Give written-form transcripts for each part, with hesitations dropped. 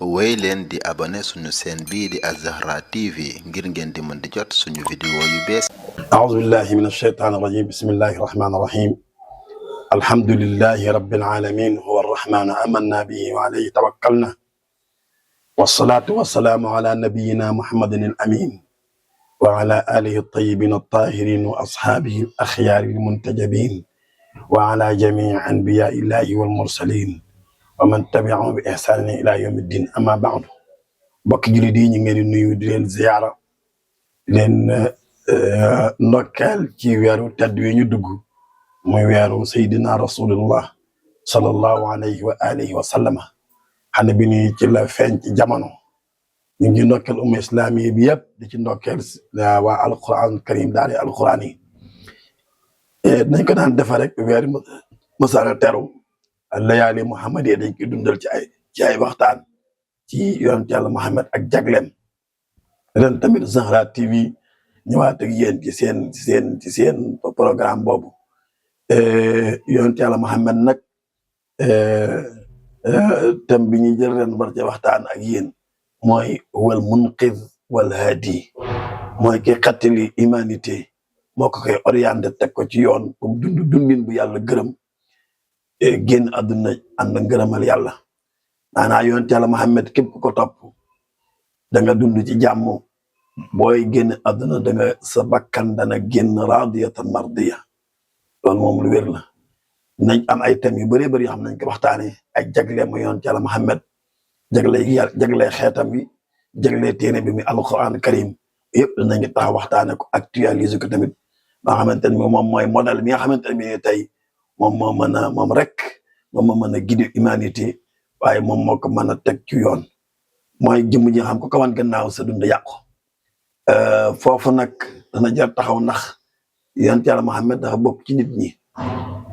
wéy leen di abonné suñu chaîne bii di Az-Zahra TV ngir ngeen di mën di jot suñu vidéo yu bees. أعوذ بالله من الشيطان الرجيم بسم الله الرحمن الرحيم الحمد لله رب العالمين هو الرحمن آمنا به وعليه توكلنا والصلاة والسلام على نبينا محمد الأمين وعلى آله الطيبين الطاهرين وأصحابه الأخيار المنتجبين وعلى جميع أنبياء الله والمرسلين ومن تبعهم بإحسان إلى يوم الدين أما بعد bokk jullit yi ñu ngi leen di nuyu di leen ziyaara di leen ndokkeel ci weeru tedd wi ñu dugg muy weeru Seydina Rasulullah sallallahu alayhi wa alihi wa sallama xane bi ni ci la feeñ ci jamono ñu ngi ndokkeel umma islami bi yëpp di ci ndokkeel waa alquran karim daal di alquran yi dañ ko daan defa rek weeri masara teru layaali Muhammad yi dañ koy dundal ci ay waxtaan ci yonent Yàlla Muhammad ak jagleem ren tamit Zahra TV ñëwaat ak yéen ci seen programme boobu yonent Yàlla Muhammad nag thème bi ñuy jël ren war ci waxtaan ak yéen mooy wal munqidh wal hadi mooy ki xattali humanité moo ko koy orienté teg ko ci yoon pour dundin bu yàlla gërëm génn àdduna ànd ngërëmal yàlla maanaam yonent Yàlla Muhammad képp ku ko topp da nga dund ci jàmm booy génn àdduna da nga sa bakkan dana génn radiyatan mardiya loolu moom lu wér la nañ am ay thèmes yu bëree bëri yoo xam nañ ko waxtaanee ak jagle mu yonent Yàlla Muhammad jagle xeetam bi jagle téere bi muy alquran karim yëpp danañ taxaw waxtaane ko actualiser ko tamit ba nga xamante ne moom mooy modèle bi nga xamante ne bii tey moom moo mën a moom rek moom moo mën a guider humanité waaye moom moo ko mën a teg ci yoon mooy jëmm ji nga xam ko ko wan gannaaw sa dund yàqu foofu nag dana jar taxaw ndax yonent Yàlla Muhammad dafa bokk ci nit ñi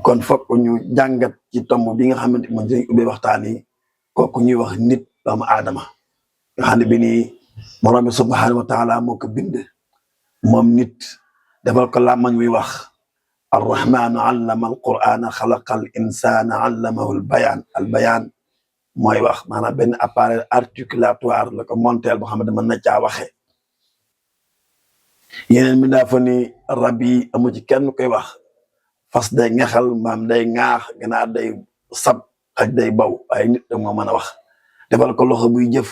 kon fokk ñu jàngat ci tomb bi nga xamante moom dañuy ubbee waxtaan yi kooku ñuy wax nit doomu aadama nga xam ne bi nii borom bi subhanahu wa taala moo ko bind moom nit defal ko làmmañ muy wax arrahmanu allama alqur'ana xalaqa al insana allamahu al bayaan mooy wax maanaam benn appareil articulatoire la ko monteel boo xam ne mën na caa waxee yeneen mi daa fa ni rab yi amu ci kenn koy wax fas day ngexal mbaam day ŋaax ganaar day sab xaj day baw waaye nit da moo mën a wax defal ko loxo buy jëf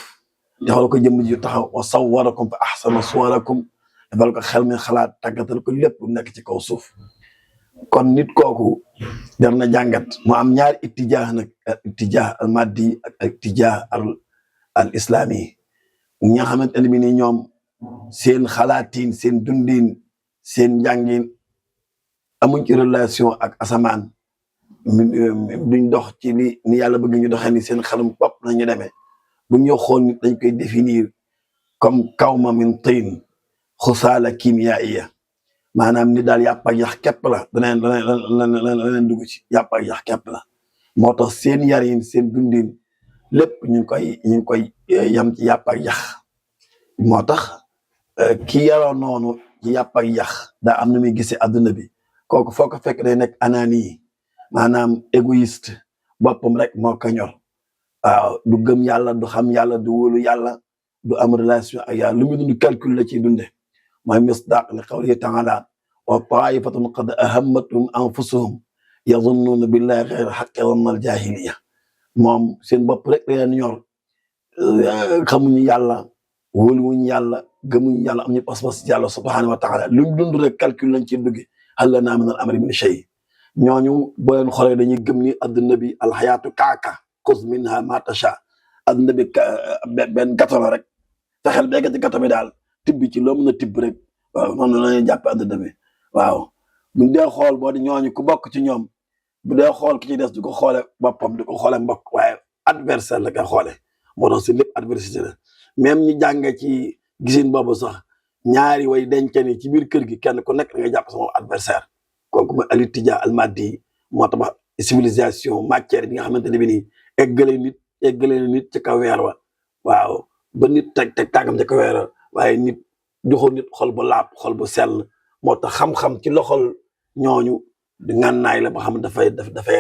defal ko jëmm ji taxaw wa sawwarakum fa ahsana suwarakum defal ko xel mi xalaat tàggatal ko lépp nekk ci kaw suuf kon nit kooku jar na jàngat mu am ñaari ittijaa nag ittijaa al maddi ak ittijaa al islami ñi nga xamante ne bi ni ñoom seen xalaatiin seen dundin seen njàngin amuñ ci relation ak asamaan duñ dox ci ni yàlla bëgg ñu doxee ni seen xelum bopp nañu demee bu ñu xool nit dañ koy définir comme kawma min tin xusaala kimiyaiya maanaam ni daal yàpp ak yax képp la daneen dugg ci yàpp ak yax képp la moo tax seen yarin seen dundin lépp ñu ngi koy yam ci yàpp ak yax moo tax ki yaroo noonu ci yàpp ak yax daa am na muy gisee adduna bi kooku foo ko fekk day nekk anani maanaam égoïste boppam rek moo ko ñor waaw du gëm yàlla du xam yàlla du wóolu yàlla du am relation ak yàlla lu mu dund calcul la ciy dunde mooy misdaq li qawlihi taala wa taifatun qad ahammatum anfusuhum yazunnuuna billahi xayra xaqi zanna al jahiliya moom seen bopp rek leen ñor xamuñu yàlla wóoluwuñu yàlla gëmuñu yàlla am ñu pas-pas yàlla subhanahu wa taala lu mu dund rek calcul lañ ciy dugge hal lanaa min al amri min shay ñooñu boo leen xoolee dañuy gëm ni adduna bi alxayaatu kaaka xuz minha ma tasha adduna bi benn gato la rek fexeel béykat ci gato bi daal tibb ci loo mën a tibb rek waaw noonu la ñuy jàppe adduna bi waaw buñ dee xool boo di ñooñu ku bokk ci ñoom bu dee xool ki ci des du ko xoole boppam du ko xoole mbokk waaye adversaire la koy xoole moo tax si lépp adversité la même ñu jànge ci gisin boobu sax ñaari way dencani ci biir kër gi kenn ku nekk da nga jàpp sama adversaire kooku mooy alitija almaddi moo tax civilisation matière bi nga xamante ne bi nii eggale nit ci kaw weer wa waaw ba nit teg tàggam ci kaw weer wa waaye nit joxo nit xol bu laab xol bu sell moo tax xam-xam ci loxol ñooñu di ngànnaay la ba xam dafay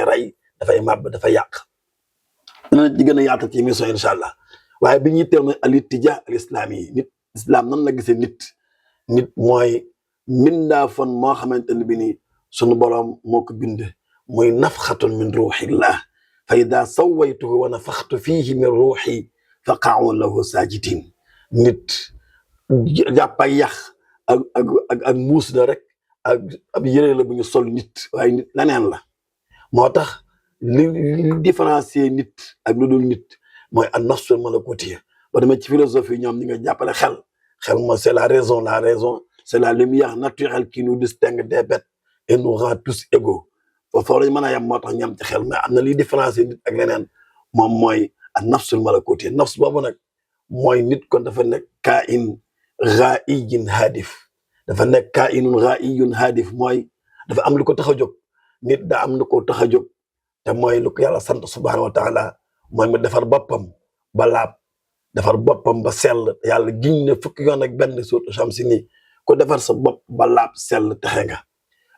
rey dafay màbb dafay yàq dana ci gën a yaatal ci émission incha allah waaye bi ñuy teel mooy al ittijaa al islaami yi nit islam nan la gisee nit mooy mindaafon moo xamante ne bi ni sunu boroom moo ko bind muy nafxatun min ruuxillah fa ida sawaytuhu wa nafaxtu fiihi min ruuxi fa qa'u lahu saajidin nit jàpp ak yax ak muus la rek ak ab yére la bu ñu sol nit waaye nit leneen la moo tax li différencier nit ak lu dul nit mooy an nafsul malakutiya ba demee ci philosophie ñoom ñi nga jàppale xel mooy c'est la raison c'est la lumière naturelle qui nous distingue des bêtes et nous rend tous égaux foofu lañ mën a yem moo tax ñam ci xel mais am na liy différencier nit ak leneen moom mooy an nafsul malakutiya nafs boobu nag mooy nit kon dafa nekk kaa'in ghaa'iyyin haadif dafa nekk kaa'inun gha'iyyun haadif mooy dafa am lu ko tax a jóg nit daa am lu ko tax a jóg te mooy lu ko yàlla sant subhaanahu wa taala mooy mu defar boppam ba laab defar boppam ba sell yàlla giñ ne fukki yoon ak benn suuratu Shams ni ko defar sa bopp ba laab sell texe nga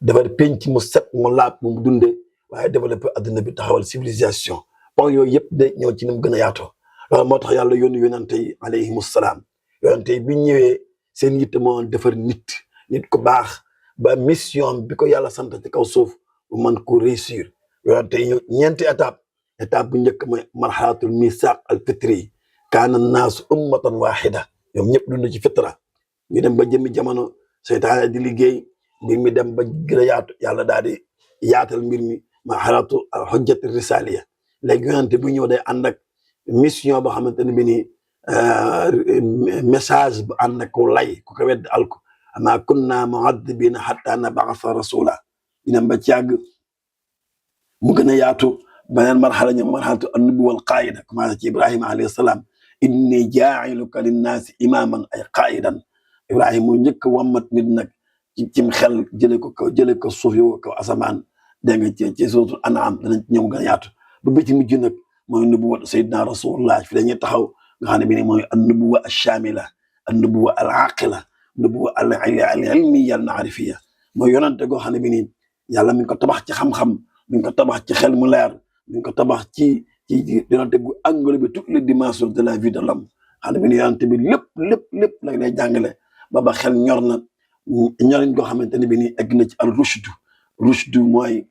defar penc mu set mu laab mu dunde waaye développé adduna bi taxawal civilisation point yooyu yëpp day ñëw ci ni mu gën a yaatoo loolu moo tax yàlla yónni yonente yi alayhimu salaam yonente yi bi ñëwee seen yitte moo defar nit ku baax ba mission bi ko yàlla sant ci kaw suuf bu mën ko réussir yonente yi ñeenti étape bu njëkk mooy marxalatul misaq al fitri kaana naasu ummatan waxida ñoom ñëpp dund ci fitra ñu dem ba jëmmi jamono seytaane di liggéey mbir mi dem ba gën a yaatu yàlla daal di yaatal mbir mi marxalatu al xujjati risaliya léegi yonente bu ñëw day ànd ak mission boo xamante ne bi ni message bu ànd ak ku lay ku ko wedd alko ama kunna mu'addibina hatta nab'atha rasula ñu dem ba ci yàgg mu gën a yaatu beneen marxala ñu marxalatu an-nubuwwa al-qaa'ida commencé ci Ibrahima alayhi salaam inni jaa'iluka linnaasi imaaman ay qaa'idan Ibrahima mu njëkk wammat nit nag cim xel jële ko suuf yow ko asamaan dégg nga ci suuratul An'aam danañ ci ñëw gën a yaatu ba bi ci mujj nag mooy nubuwwa sayyidina rasulullah fi dañuy taxaw nga xam ne bi ne mooy an-nubuwwa ash-shaamila an-nubuwwa al-aaqila nubuwwa al-ilmiyya al-ma'rifiyya mooy yonante goo xam ne bi nii yàlla mi ngi ko tabax ci xam-xam mi ngi ko tabax ci xel mu leer mi ngi ko tabax ci yonante gu englobe bi toutes les dimensions de la vie de l'homme xam ne bi ni yonante bi lépp la lay jàngale ba xel ñor na ñoriñ goo xamante ne bi nii egg na ci al rushdu mooy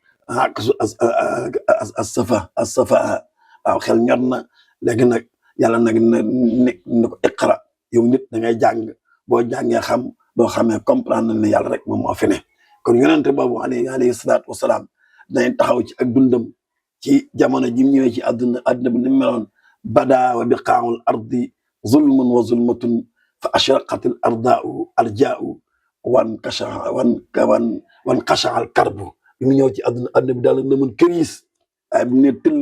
as-safa waaw xel ñor na léegi nag yàlla nag ne ko iqra yow nit da ngay jàng boo jàngee xam boo xamee comprendre ne yàlla rek moom moo fi ne kon yonente boobu alayhi salaatu wasalaam dañ taxaw ci ak dundam ci jamono ji mu ñëwee ci àdduna bi ni mu meloon bada wa biqaa'ul ardi zulmun wa zulmatun fa ashraqat al ardaa'u arjaa'u wan kasha al karbu bi mu ñëw ci àdduna bi daal na mën këriis waaye bi mu ne tëll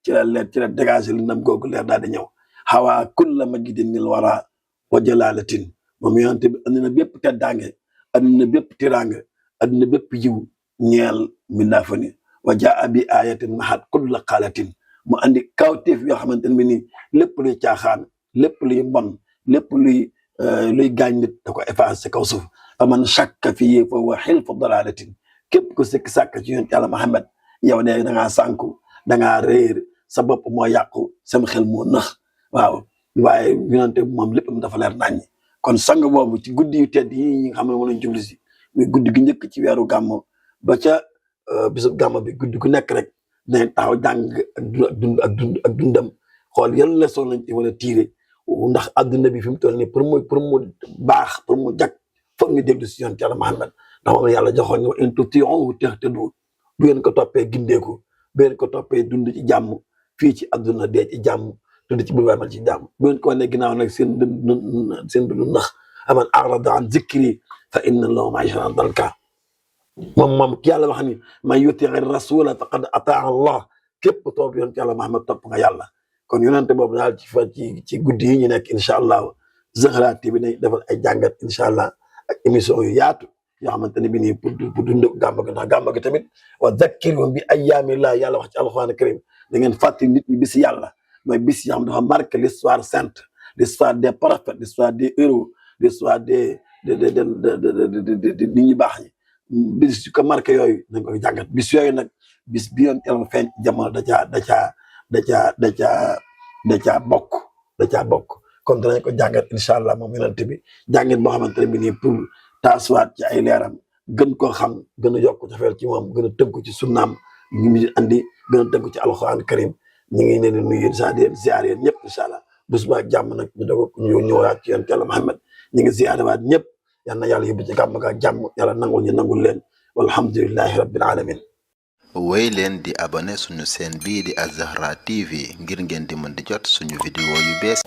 ci la leer ci la dégagé li nam googu leer daal di ñëw xawaa kulla majidin lil wara wa jalalatin moom yonente bi andi na bépp teddaange andi na bépp tiraange andi na bépp yiw ñeel mbindaa ni wa jaa bi ayatin mahat kulla xaalatin mu andi kawteef yoo xamante ne bi nii lépp luy caaxaan lépp luy mbon lépp luy gaañ nit da ko effacé ci kaw suuf fa man shakka fii fa huwa xilfu dalalatin képp ku sikk sàkk ci yonent yàlla Muhammad yow de da ngaa sànku da ngaa réer sa bopp moo yàqu sama xel moo nëx waaw waaye yonente moom lépp dafa leer naññi kon sang boobu ci guddi yu tedd yi ñi nga xam ne moom lañ jublu si muy guddi gi njëkk ci weeru gàmmo ba ca bisub gàmmo bi guddi gu nekk rek dinañ taxaw jàng ak dundam xool yan leçon lañ ci wala tiire ndax adduna bi fi mu toll nii pour mu baax pour mu jag foog ñu déglu si yonent yàlla Muhammad ndax moom yàlla joxoon ñu in tuti'uhu tahtadu bu ngeen ko toppee gindeeku bu ngeen ko toppee dund ci jàmm fii ci adduna dee ci jàmm dund ci bul ci jàmm bu ngeen ko wane ginnaaw nag seen dundu ndax aman a'rada an zikri fa inna lahu ma'ishatan danka moom ki yàlla wax ni man yuti'i rasula faqad ata'a Allah képp topp yonent yàlla Muhammad topp nga yàlla kon yonente boobu daal ci guddi yi ñu nekk incha allah Zahra TV bi defal ay jàngat incha allah ak émission yu yaatu yoo xamante ne bi nii pour dund gàmmu gi ndax gàmmu gi tamit wa zakkirhum bi ayyaamillah yàlla wax ci alxuraan karim da ngeen fàttali nit ñi bis yàlla mooy bis yoo xam dafa marqué l'histoire sainte l'histoire des prophètes l'histoire des héros l'histoire des nit ñi baax ñi bis yu ko marqué yooyu nañ ko jàngat bis yooyu nag bis bi yoon teeloon feeñ jamono da caa bokk da caa bokk kon danañ ko jàngat incha allah moom yonent bi jàngit boo xamante ne bi nii pour taasuwaat ci ay leeram gën koo xam gën a yokk cofeel ci moom gën a tënku ci sunnaam ñu ngi andi gën a tënku ci alxuraan karim ñu ngi leen di nuyu incha allah ziar yéen ñëpp incha allah bés ba ak jàmm nag ñu doog ñu ñëwaat ci yonent Yàlla Muhammad ñu ngi ziarewaat ñëpp yal na yàlla yóbbu ci gàmm ak jàmm yàlla nangul ñu nangul leen walhamdulillahi rabbil alamin wéy leen di abonné suñu chaîne bii di Az-Zahra TV ngir ngeen di mën di jot suñu vidéo yu bees